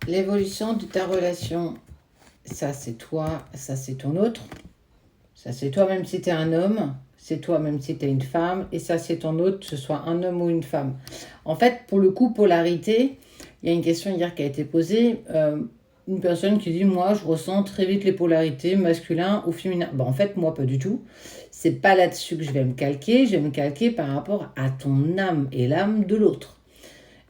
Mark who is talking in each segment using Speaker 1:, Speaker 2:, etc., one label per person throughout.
Speaker 1: L'évolution de ta relation, ça c'est toi, ça c'est ton autre. Ça c'est toi même si tu es un homme, c'est toi même si tu es une femme, et ça c'est ton autre, que ce soit un homme ou une femme. En fait, pour le coup, polarité, il y a une question hier qui a été posée. Une personne qui dit, moi je ressens très vite les polarités, masculin ou féminin. Bon, en fait, moi pas du tout. C'est pas là-dessus que je vais me calquer, je vais me calquer par rapport à ton âme et l'âme de l'autre.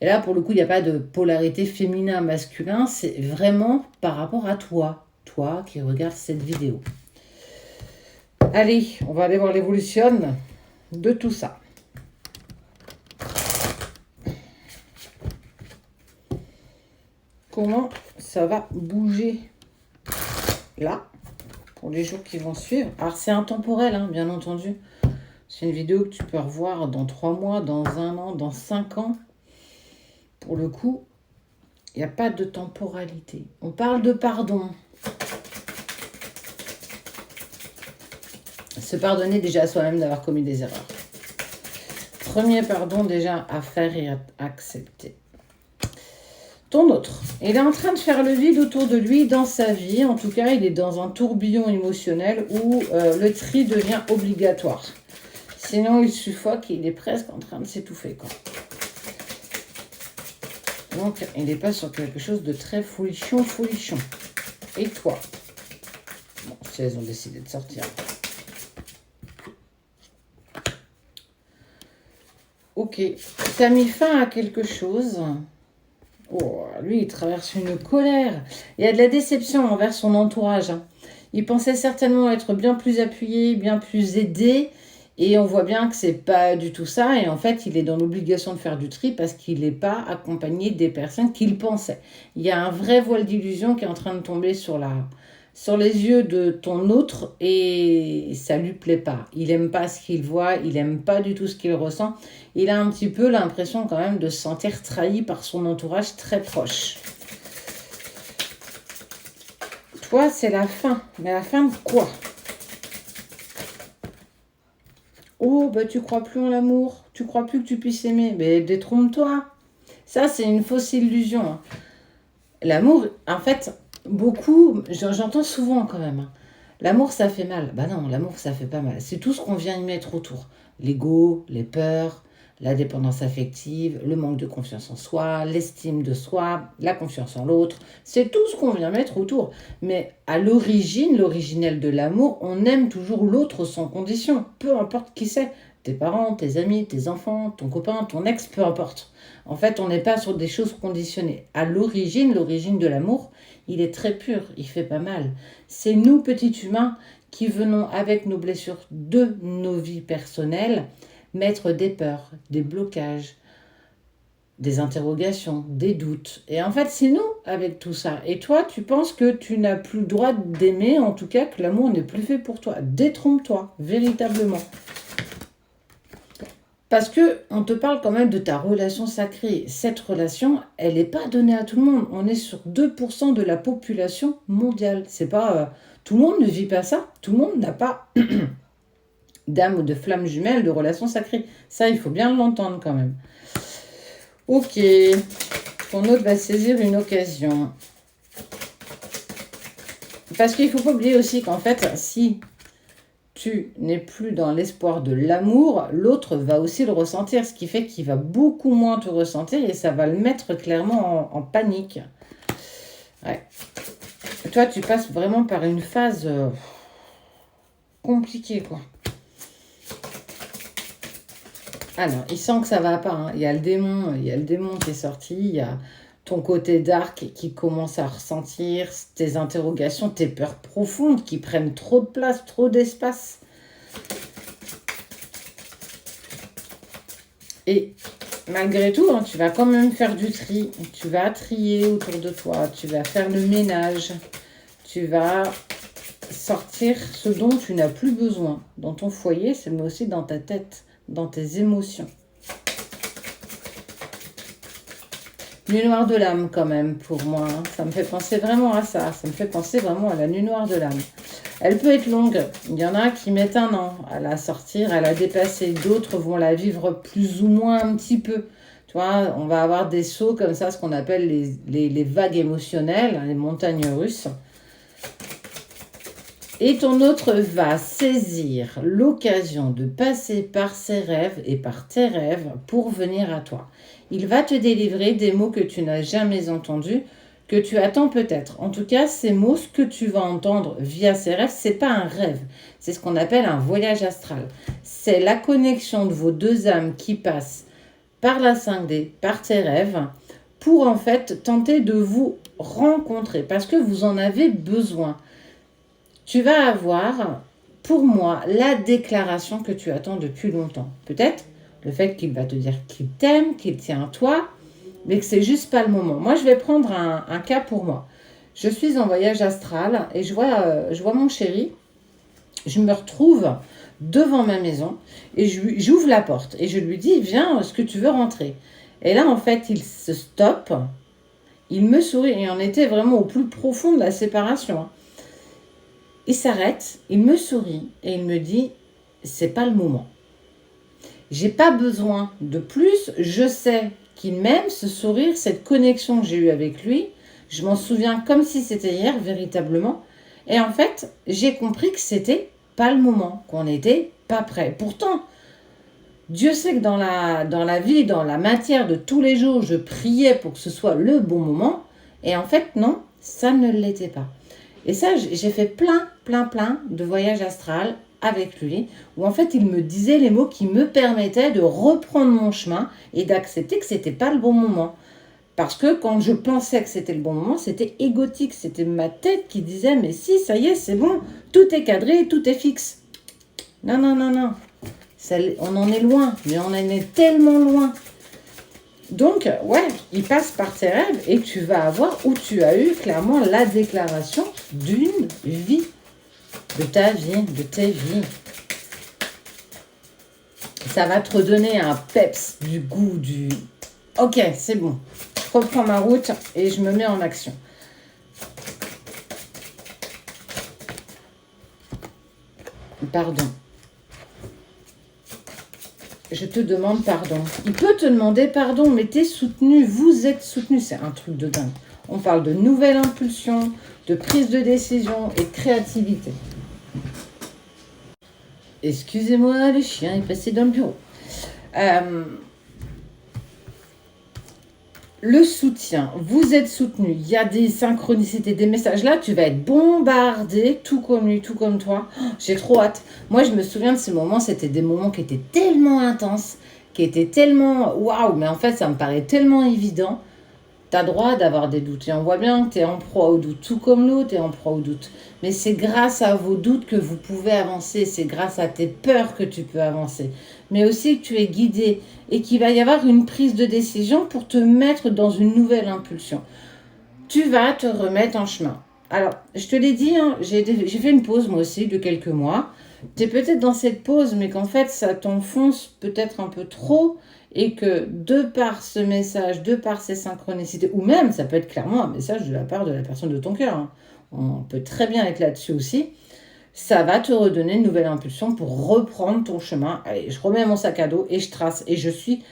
Speaker 1: Et là, pour le coup, il n'y a pas de polarité féminin-masculin, c'est vraiment par rapport à toi, toi qui regardes cette vidéo. Allez, on va aller voir l'évolution de tout ça. Comment ça va bouger là, pour les jours qui vont suivre. Alors, c'est intemporel, hein, bien entendu. C'est une vidéo que tu peux revoir dans 3 mois, dans 1 an, dans 5 ans. Pour le coup, il n'y a pas de temporalité. On parle de pardon. Se pardonner déjà à soi-même d'avoir commis des erreurs. Premier pardon déjà à faire et à accepter. Ton autre, il est en train de faire le vide autour de lui dans sa vie. En tout cas, il est dans un tourbillon émotionnel où le tri devient obligatoire. Sinon, il suffoque et il est presque en train de s'étouffer, quoi. Donc, il n'est pas sur quelque chose de très folichon. Et toi? Bon, si elles ont décidé de sortir. Ok, tu as mis fin à quelque chose. Oh, lui, il traverse une colère. Il y a de la déception envers son entourage. Il pensait certainement être bien plus appuyé, bien plus aidé. Et on voit bien que c'est pas du tout ça. Et en fait, il est dans l'obligation de faire du tri parce qu'il n'est pas accompagné des personnes qu'il pensait. Il y a un vrai voile d'illusion qui est en train de tomber sur les yeux de ton autre et ça lui plaît pas. Il aime pas ce qu'il voit, il aime pas du tout ce qu'il ressent. Il a un petit peu l'impression quand même de se sentir trahi par son entourage très proche. Toi, c'est la fin. Mais la fin de quoi? Oh, bah tu crois plus en l'amour, tu crois plus que tu puisses aimer. Mais détrompe-toi. Ça, c'est une fausse illusion. Hein. L'amour, en fait, beaucoup, j'entends souvent quand même. Hein. L'amour, ça fait mal. Bah non, l'amour, ça fait pas mal. C'est tout ce qu'on vient y mettre autour. L'ego, les peurs, la dépendance affective, le manque de confiance en soi, l'estime de soi, la confiance en l'autre. C'est tout ce qu'on vient mettre autour. Mais à l'origine, l'originel de l'amour, on aime toujours l'autre sans condition. Peu importe qui c'est. Tes parents, tes amis, tes enfants, ton copain, ton ex, peu importe. En fait, on n'est pas sur des choses conditionnées. À l'origine de l'amour, il est très pur, il fait pas mal. C'est nous, petits humains, qui venons avec nos blessures de nos vies personnelles mettre des peurs, des blocages, des interrogations, des doutes. Et en fait, c'est nous avec tout ça. Et toi, tu penses que tu n'as plus le droit d'aimer, en tout cas que l'amour n'est plus fait pour toi. Détrompe-toi, véritablement. Parce que on te parle quand même de ta relation sacrée. Cette relation, elle n'est pas donnée à tout le monde. On est sur 2% de la population mondiale. C'est pas tout le monde ne vit pas ça. Tout le monde n'a pas d'âme ou de flamme jumelle de relation sacrée. Ça, il faut bien l'entendre quand même. Ok. Ton autre va saisir une occasion. Parce qu'il ne faut pas oublier aussi qu'en fait, si tu n'es plus dans l'espoir de l'amour, l'autre va aussi le ressentir, ce qui fait qu'il va beaucoup moins te ressentir et ça va le mettre clairement en panique. Ouais. Toi, tu passes vraiment par une phase compliquée, quoi. Alors, il sent que ça va pas. Hein. Il y a le démon qui est sorti. Il y a ton côté dark qui commence à ressentir tes interrogations, tes peurs profondes qui prennent trop de place, trop d'espace. Et malgré tout, hein, tu vas quand même faire du tri. Tu vas trier autour de toi. Tu vas faire le ménage. Tu vas sortir ce dont tu n'as plus besoin. Dans ton foyer, mais aussi dans ta tête, dans tes émotions. Nuit noire de l'âme quand même pour moi. Hein. Ça me fait penser vraiment à ça. Ça me fait penser vraiment à la nuit noire de l'âme. Elle peut être longue. Il y en a qui mettent 1 an à la sortir, à la dépasser. D'autres vont la vivre plus ou moins un petit peu. Tu vois, on va avoir des sauts comme ça, ce qu'on appelle les vagues émotionnelles, hein, les montagnes russes. Et ton autre va saisir l'occasion de passer par ses rêves et par tes rêves pour venir à toi. Il va te délivrer des mots que tu n'as jamais entendus, que tu attends peut-être. En tout cas, ces mots, ce que tu vas entendre via ces rêves, c'est pas un rêve. C'est ce qu'on appelle un voyage astral. C'est la connexion de vos deux âmes qui passent par la 5D, par tes rêves, pour en fait tenter de vous rencontrer, parce que vous en avez besoin. Tu vas avoir, pour moi, la déclaration que tu attends depuis longtemps. Peut-être le fait qu'il va te dire qu'il t'aime, qu'il tient à toi, mais que c'est juste pas le moment. Moi, je vais prendre un cas pour moi. Je suis en voyage astral et je vois mon chéri. Je me retrouve devant ma maison et j'ouvre la porte et je lui dis, viens, est-ce que tu veux rentrer? Et là, en fait, il se stoppe, il me sourit et on était vraiment au plus profond de la séparation. Il s'arrête, il me sourit et il me dit, c'est pas le moment. J'ai pas besoin de plus, je sais qu'il m'aime, ce sourire, cette connexion que j'ai eue avec lui, je m'en souviens comme si c'était hier, véritablement. Et en fait, j'ai compris que c'était pas le moment, qu'on n'était pas prêt. Pourtant, Dieu sait que dans la vie, dans la matière de tous les jours, je priais pour que ce soit le bon moment. Et en fait, non, ça ne l'était pas. Et ça, j'ai fait plein de voyages astrales avec lui, où en fait, il me disait les mots qui me permettaient de reprendre mon chemin et d'accepter que c'était pas le bon moment. Parce que quand je pensais que c'était le bon moment, c'était égotique, c'était ma tête qui disait, mais si, ça y est, c'est bon, tout est cadré, tout est fixe. Non, non, non, non. Ça, on en est loin, mais on en est tellement loin. Donc, ouais, il passe par tes rêves et tu vas avoir, ou tu as eu clairement la déclaration d'une vie, de ta vie, de tes vies. Ça va te redonner un peps, du goût, du... Ok, c'est bon. Je reprends ma route et je me mets en action. Pardon. Je te demande pardon. Il peut te demander pardon, mais t'es soutenu, vous êtes soutenu. C'est un truc de dingue. On parle de nouvelle impulsion, de prise de décision et de créativité. Excusez-moi, le chien est passé dans le bureau. Le soutien, vous êtes soutenu, il y a des synchronicités, des messages. Là, tu vas être bombardé, tout comme lui, tout comme toi. Oh, j'ai trop hâte. Moi, je me souviens de ces moments, c'était des moments qui étaient tellement intenses, qui étaient tellement waouh, mais en fait, ça me paraît tellement évident. Tu as droit d'avoir des doutes. Et on voit bien que tu es en proie aux doutes, tout comme l'autre est en proie aux doutes. Mais c'est grâce à vos doutes que vous pouvez avancer. C'est grâce à tes peurs que tu peux avancer. Mais aussi que tu es guidé et qu'il va y avoir une prise de décision pour te mettre dans une nouvelle impulsion. Tu vas te remettre en chemin. Alors, je te l'ai dit, hein, j'ai fait une pause moi aussi de quelques mois. Tu es peut-être dans cette pause, mais qu'en fait, ça t'enfonce peut-être un peu trop et que de par ce message, de par ces synchronicités, ou même, ça peut être clairement un message de la part de la personne de ton cœur, hein. On peut très bien être là-dessus aussi, ça va te redonner une nouvelle impulsion pour reprendre ton chemin. Allez, je remets mon sac à dos et je trace et je suis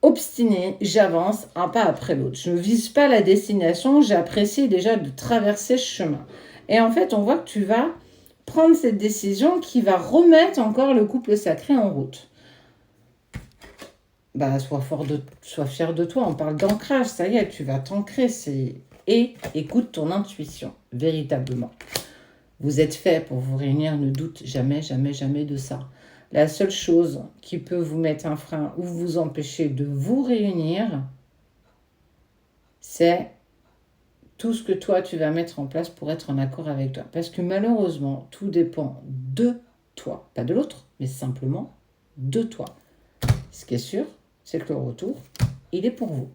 Speaker 1: obstinée, j'avance un pas après l'autre. Je ne vise pas la destination, j'apprécie déjà de traverser ce chemin. Et en fait, on voit que tu vas prendre cette décision qui va remettre encore le couple sacré en route. Bah, sois fier de toi, on parle d'ancrage, ça y est, tu vas t'ancrer. Et écoute ton intuition, véritablement. Vous êtes fait pour vous réunir, ne doute jamais, jamais, jamais de ça. La seule chose qui peut vous mettre un frein ou vous empêcher de vous réunir, c'est tout ce que toi, tu vas mettre en place pour être en accord avec toi. Parce que malheureusement, tout dépend de toi. Pas de l'autre, mais simplement de toi. Ce qui est sûr, c'est que le retour, il est pour vous.